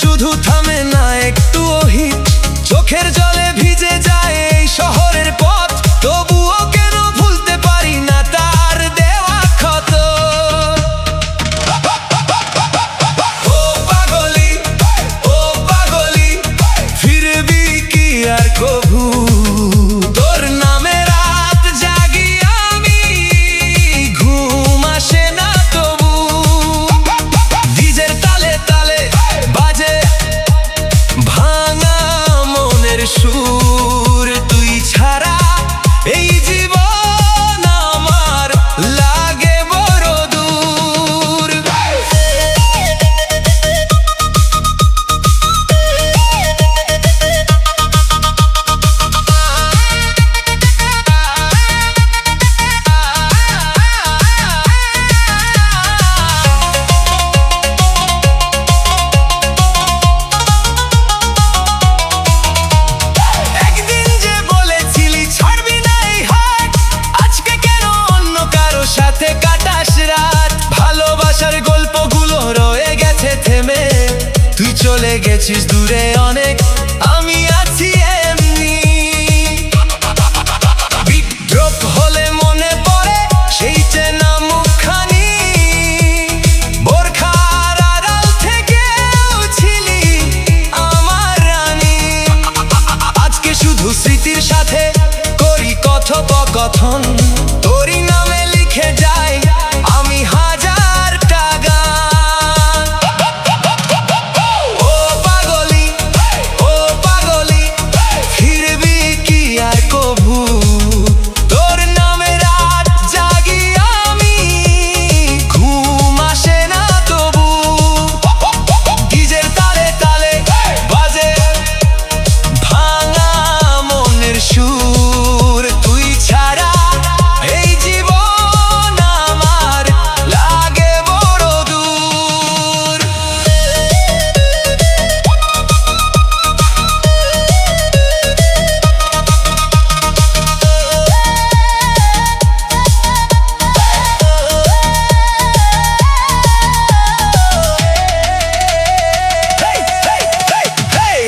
শুধু থামে না একটু হিট, চোখের জলে ভিজে যায় এই শহরের পথ, তবুও কেন ভুলতে পারি না তার দেওয়া ক্ষত। ও পাগলি, ও পাগলি, ফিরবি কি আর কভু? তোর নামে রাত জাগি আমি, ঘুম আসে না তবু। ডিজের তালে তালে বাজে ভাঙা মনের সুর, তুই ছাড়া এই জীবন আমার লাগে বড় দূর। একদিন যে বলেছিলি ছাড়বি না এই হাট, আজকে কেন অন্য কারো সাথে কাটাস রাত? ভালোবাসার গল্পগুলো রয়ে গেছে থেমে, তুই চলে গেছিস দূরে অনেক, আমি আছি এমনি। বিট ড্রপ হলে মনে পড়ে সেই চেনা মুখখানি, বোরখার আড়াল থেকেও ছিলি আমার রানী। আজকে শুধু স্মৃতির সাথে করি কথোপকথন, তোরই নামে লিখে যাই আমি হাজারটা গান। ও পাগলি, ও পাগলি, ফিরবি কি আর কভু? তোর নামে রাত জাগি আমি, ঘুম আসে না তবু। ডিজের তালে তালে বাজে ভাঙা মনের সুর, তুই ছাড়া এই জীবন আমার লাগে বড় দূর।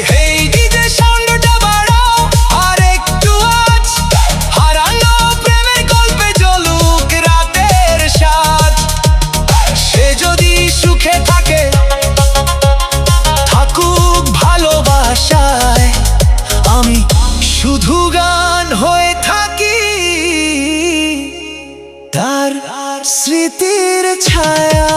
Hey DJ সাউন্ডটা বাড়াও আর একটু আজ, হারানো প্রেমের গল্পে জ্বলুক রাতের সাজ। সে যদি সুখে থাকে থাকুক ভালোবাসায়, আমি শুধু গান হয়ে থাকি তার স্মৃতির ছায়া।